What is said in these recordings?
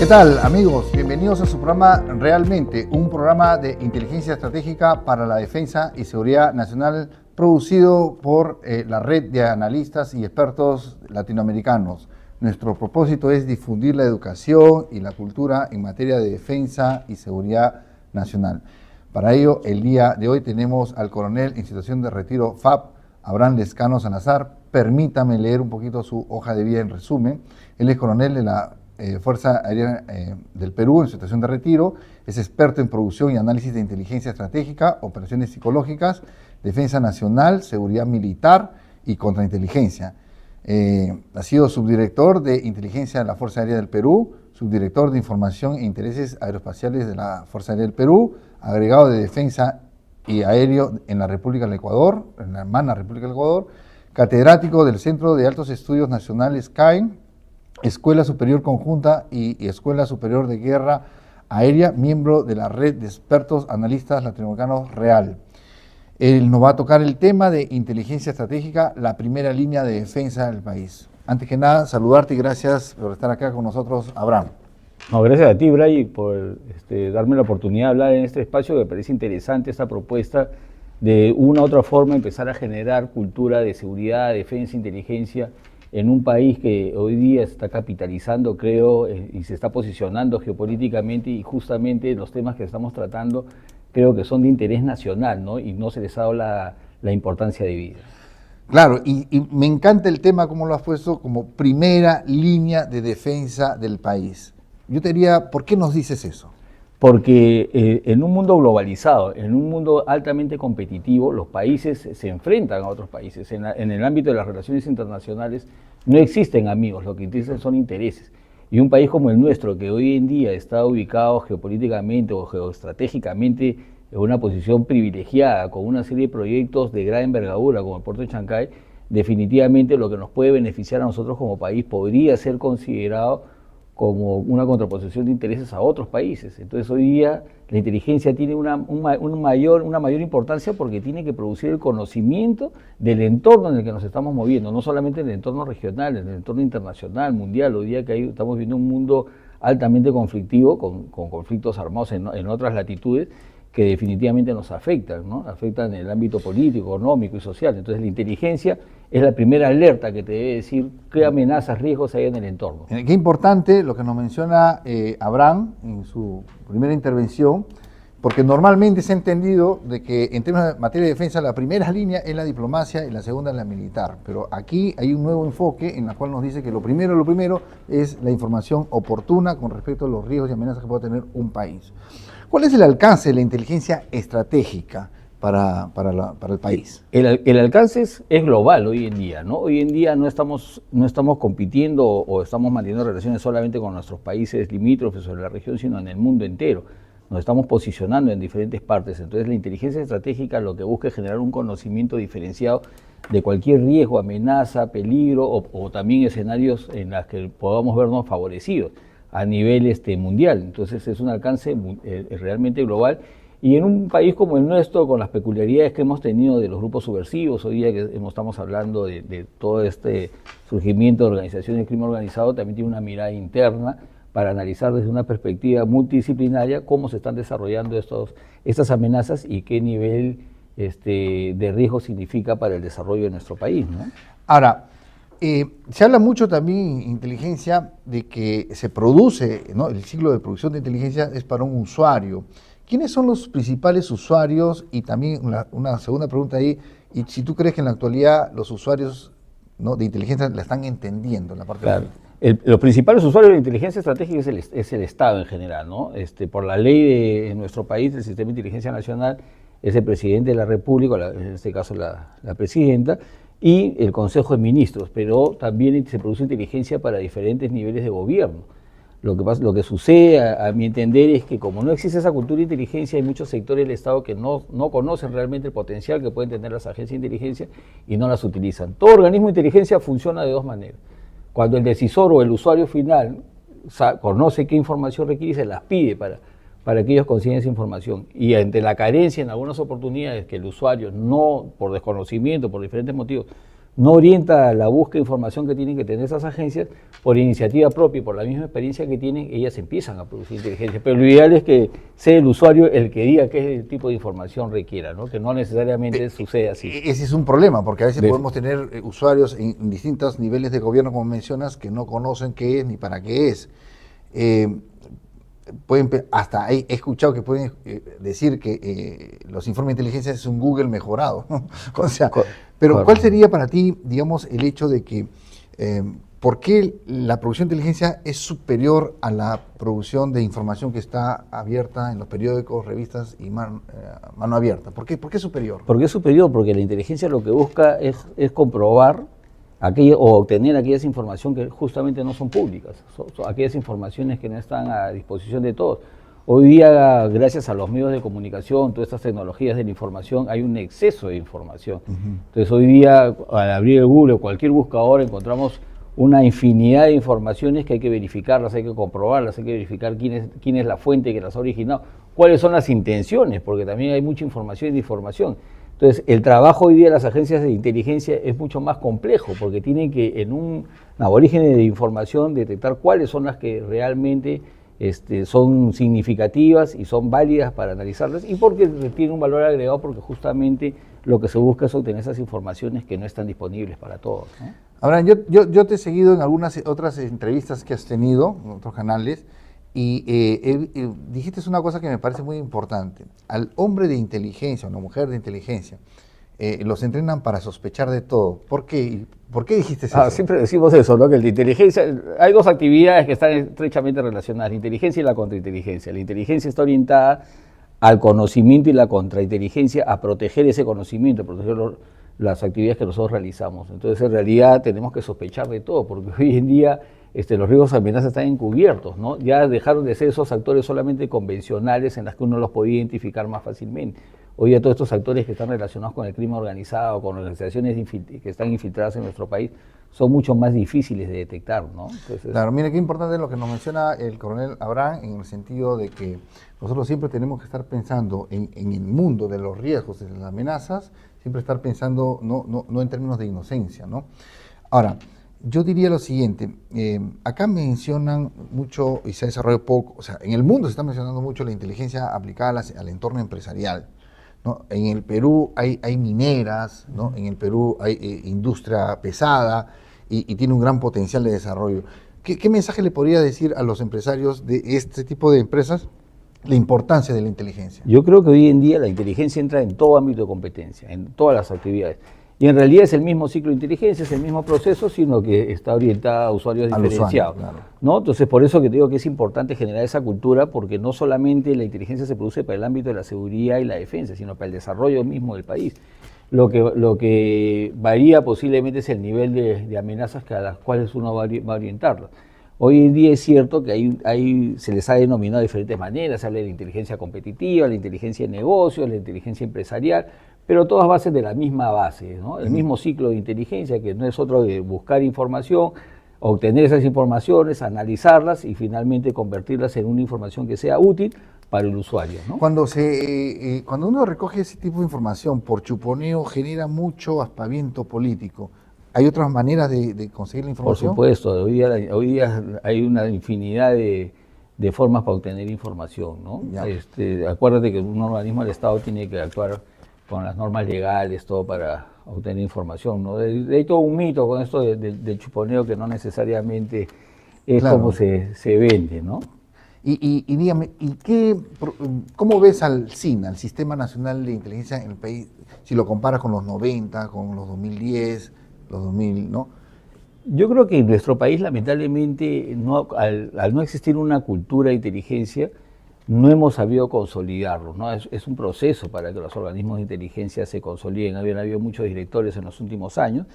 ¿Qué tal, amigos? Bienvenidos a su programa Realmente, un programa de inteligencia estratégica para la defensa y seguridad nacional producido por la red de analistas y expertos latinoamericanos. Nuestro propósito es difundir la educación y la cultura en materia de defensa y seguridad nacional. Para ello, el día de hoy tenemos al coronel en situación de retiro FAP, Abraham Lescano Salazar. Permítame leer un poquito su hoja de vida en resumen. Él es coronel de la Fuerza Aérea del Perú en situación de retiro, es experto en producción y análisis de inteligencia estratégica, operaciones psicológicas, defensa nacional, seguridad militar y contrainteligencia. Ha sido subdirector de inteligencia de la Fuerza Aérea del Perú, subdirector de información e intereses aeroespaciales de la Fuerza Aérea del Perú, agregado de defensa y aéreo en la República del Ecuador, en la hermana República del Ecuador, catedrático del Centro de Altos Estudios Nacionales CAEN, Escuela Superior Conjunta y Escuela Superior de Guerra Aérea, miembro de la red de expertos analistas latinoamericanos REAL. Él nos va a tocar el tema de inteligencia estratégica, la primera línea de defensa del país. Antes que nada, saludarte y gracias por estar acá con nosotros, Abraham. No, gracias a ti, Bray, por darme la oportunidad de hablar en este espacio. Me parece interesante esta propuesta de una u otra forma empezar a generar cultura de seguridad, defensa, inteligencia en un país que hoy día está capitalizando, creo, y se está posicionando geopolíticamente, y justamente los temas que estamos tratando creo que son de interés nacional, ¿no? Y no se les ha dado la importancia debida. Claro, y me encanta el tema como lo has puesto como primera línea de defensa del país. Yo te diría, ¿por qué nos dices eso? Porque en un mundo globalizado, en un mundo altamente competitivo, los países se enfrentan a otros países. En el ámbito de las relaciones internacionales no existen amigos, lo que existen son intereses. Y un país como el nuestro, que hoy en día está ubicado geopolíticamente o geoestratégicamente en una posición privilegiada, con una serie de proyectos de gran envergadura, como el puerto de Chancay, definitivamente lo que nos puede beneficiar a nosotros como país podría ser considerado como una contraposición de intereses a otros países. Entonces hoy día la inteligencia tiene una mayor importancia porque tiene que producir el conocimiento del entorno en el que nos estamos moviendo, no solamente en el entorno regional, en el entorno internacional, mundial. Hoy día que estamos viendo un mundo altamente conflictivo, con conflictos armados en otras latitudes, que definitivamente nos afectan, ¿no? Afectan en el ámbito político, económico y social. Entonces la inteligencia es la primera alerta que te debe decir qué amenazas, riesgos hay en el entorno. Qué importante lo que nos menciona Abraham en su primera intervención, porque normalmente se ha entendido de que en temas de materia de defensa la primera línea es la diplomacia y la segunda es la militar, pero aquí hay un nuevo enfoque en el cual nos dice que lo primero es la información oportuna con respecto a los riesgos y amenazas que puede tener un país. ¿Cuál es el alcance de la inteligencia estratégica para el país? El alcance es global hoy en día, ¿no? Hoy en día no estamos compitiendo o estamos manteniendo relaciones solamente con nuestros países limítrofes o en la región, sino en el mundo entero. Nos estamos posicionando en diferentes partes. Entonces la inteligencia estratégica lo que busca es generar un conocimiento diferenciado de cualquier riesgo, amenaza, peligro o también escenarios en los que podamos vernos favorecidos a nivel mundial. Entonces es un alcance realmente global, y en un país como el nuestro, con las peculiaridades que hemos tenido de los grupos subversivos, hoy día que estamos hablando de todo este surgimiento de organizaciones de crimen organizado, también tiene una mirada interna para analizar desde una perspectiva multidisciplinaria cómo se están desarrollando estas amenazas y qué nivel de riesgo significa para el desarrollo de nuestro país, ¿no? Ahora, se habla mucho también en inteligencia de que se produce, ¿no? El ciclo de producción de inteligencia es para un usuario. ¿Quiénes son los principales usuarios? Y también una segunda pregunta ahí, y si tú crees que en la actualidad los usuarios, ¿no?, de inteligencia la están entendiendo en la parte claro. Los principales usuarios de inteligencia estratégica es el Estado en general, ¿no? Por la ley de nuestro país, del Sistema de Inteligencia Nacional, es el presidente de la República, en este caso la presidenta, y el Consejo de Ministros, pero también se produce inteligencia para diferentes niveles de gobierno. Lo que sucede, a mi entender, es que como no existe esa cultura de inteligencia, hay muchos sectores del Estado que no conocen realmente el potencial que pueden tener las agencias de inteligencia y no las utilizan. Todo organismo de inteligencia funciona de dos maneras. Cuando el decisor o el usuario final conoce qué información requiere y se las pide para que ellos consigan esa información. Y ante la carencia en algunas oportunidades que el usuario no, por desconocimiento, por diferentes motivos, no orienta la búsqueda de información que tienen que tener esas agencias, por iniciativa propia y por la misma experiencia que tienen, ellas empiezan a producir inteligencia. Pero lo ideal es que sea el usuario el que diga qué tipo de información requiera, ¿no? Que no necesariamente sucede así. Ese es un problema, porque a veces podemos tener usuarios en distintos niveles de gobierno, como mencionas, que no conocen qué es ni para qué es. Hasta he escuchado que pueden decir que los informes de inteligencia es un Google mejorado, ¿no? O sea, pero ¿cuál sería para ti, digamos, el hecho de que por qué la producción de inteligencia es superior a la producción de información que está abierta en los periódicos, revistas y mano abierta? ¿Por qué es superior? ¿Por qué es superior? Porque la inteligencia lo que busca es comprobar o obtener aquellas informaciones que justamente no son públicas, son aquellas informaciones que no están a disposición de todos. Hoy día, gracias a los medios de comunicación, todas estas tecnologías de la información, hay un exceso de información. Entonces hoy día, al abrir el Google o cualquier buscador, encontramos una infinidad de informaciones que hay que verificarlas, hay que comprobarlas, hay que verificar quién es la fuente que las ha originado, cuáles son las intenciones, porque también hay mucha información y desinformación. Entonces, el trabajo hoy día de las agencias de inteligencia es mucho más complejo, porque tienen que, en un aborigen de información, detectar cuáles son las que realmente son significativas y son válidas para analizarlas, y porque tienen un valor agregado, porque justamente lo que se busca es obtener esas informaciones que no están disponibles para todos, ¿no? Abraham, yo te he seguido en algunas otras entrevistas que has tenido en otros canales, y dijiste una cosa que me parece muy importante. Al hombre de inteligencia, a una mujer de inteligencia, los entrenan para sospechar de todo. ¿Por qué? ¿Por qué dijiste eso? Siempre decimos eso, ¿no? Que la inteligencia, hay dos actividades que están estrechamente relacionadas, la inteligencia y la contrainteligencia. La inteligencia está orientada al conocimiento y la contrainteligencia a proteger ese conocimiento, a proteger las actividades que nosotros realizamos. Entonces, en realidad, tenemos que sospechar de todo, porque hoy en día los riesgos de amenaza están encubiertos, ¿no? Ya dejaron de ser esos actores solamente convencionales en los que uno los podía identificar más fácilmente. Hoy día todos estos actores que están relacionados con el crimen organizado, con organizaciones que están infiltradas en nuestro país, son mucho más difíciles de detectar, ¿no? Entonces, claro, mire qué importante es lo que nos menciona el coronel Abraham, en el sentido de que nosotros siempre tenemos que estar pensando en el mundo de los riesgos, de las amenazas, siempre estar pensando no en términos de inocencia, ¿no? Ahora, yo diría lo siguiente, acá mencionan mucho y se ha desarrollado poco, o sea, en el mundo se está mencionando mucho la inteligencia aplicada al entorno empresarial, ¿no? En el Perú hay mineras, ¿no? En el Perú hay industria pesada y tiene un gran potencial de desarrollo. ¿Qué mensaje le podría decir a los empresarios de este tipo de empresas la importancia de la inteligencia? Yo creo que hoy en día la inteligencia entra en todo ámbito de competencia, en todas las actividades. Y en realidad es el mismo ciclo de inteligencia, es el mismo proceso, sino que está orientada a usuarios diferenciados. Usuario, claro. ¿No? Entonces, por eso que te digo que es importante generar esa cultura, porque no solamente la inteligencia se produce para el ámbito de la seguridad y la defensa, sino para el desarrollo mismo del país. Lo que varía posiblemente es el nivel de amenazas a las cuales uno va a orientarlas. Hoy en día es cierto que se les ha denominado de diferentes maneras, se habla de la inteligencia competitiva, la inteligencia de negocios, la inteligencia empresarial, pero todas bases de la misma base, ¿no? El mismo ciclo de inteligencia, que no es otro que buscar información, obtener esas informaciones, analizarlas y finalmente convertirlas en una información que sea útil para el usuario, ¿no? Cuando uno recoge ese tipo de información por chuponeo, genera mucho aspaviento político. ¿Hay otras maneras de conseguir la información? Por supuesto, hoy día hay una infinidad de formas para obtener información, ¿no? Acuérdate que un organismo del Estado tiene que actuar con las normas legales, todo para obtener información, ¿no? Hay todo un mito con esto del chuponeo que no necesariamente es claro, como se vende, ¿no? Y dígame, ¿cómo ves al SINA, al Sistema Nacional de Inteligencia en el país, si lo comparas con los 90, con los 2010, los 2000, ¿no? Yo creo que en nuestro país, lamentablemente, al no existir una cultura de inteligencia, no hemos sabido consolidarlo, ¿no? Es un proceso para que los organismos de inteligencia se consoliden. Habían habido muchos directores en los últimos años,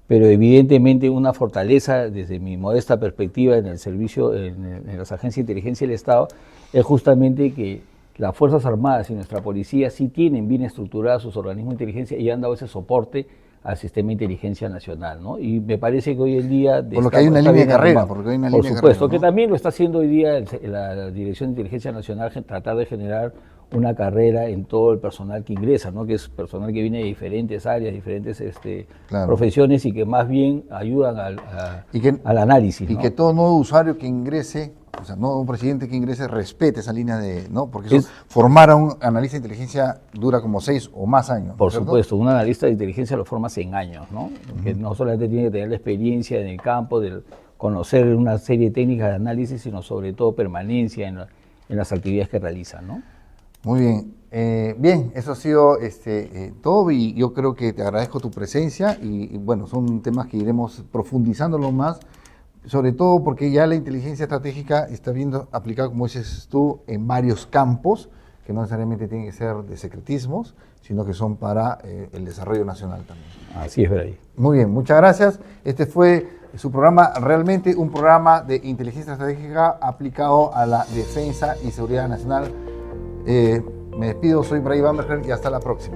pero evidentemente una fortaleza, desde mi modesta perspectiva en el servicio, en las agencias de inteligencia del Estado, es justamente que las Fuerzas Armadas y nuestra policía sí tienen bien estructurados sus organismos de inteligencia y han dado ese soporte al sistema de inteligencia nacional, ¿no? Y me parece que hoy en día... Por lo que hay una línea de carrera, porque hay una línea de carrera, supuesto, ¿no? que también lo está haciendo hoy día la Dirección de Inteligencia Nacional, tratar de generar una carrera en todo el personal que ingresa, ¿no? Que es personal que viene de diferentes áreas, diferentes Claro. profesiones y que más bien ayudan al análisis. Y ¿no? que todo nuevo usuario que ingrese, o sea, no un presidente que ingrese, respete esa línea de, ¿no? Porque eso, formar a un analista de inteligencia dura como 6 o más años. Por ¿cierto? supuesto, un analista de inteligencia lo formas en años, ¿no? Que no solamente tiene que tener la experiencia en el campo, de conocer una serie de técnicas de análisis, sino sobre todo permanencia en las actividades que realiza, ¿no? Muy bien. Bien, eso ha sido todo y yo creo que te agradezco tu presencia y bueno, son temas que iremos profundizándolo más, sobre todo porque ya la inteligencia estratégica está viendo aplicada, como dices tú, en varios campos, que no necesariamente tienen que ser de secretismos, sino que son para el desarrollo nacional también. Así es, Bray. Muy bien, muchas gracias. Este fue su programa, realmente un programa de inteligencia estratégica aplicado a la defensa y seguridad nacional. Me despido, soy Bray Bamberger y hasta la próxima.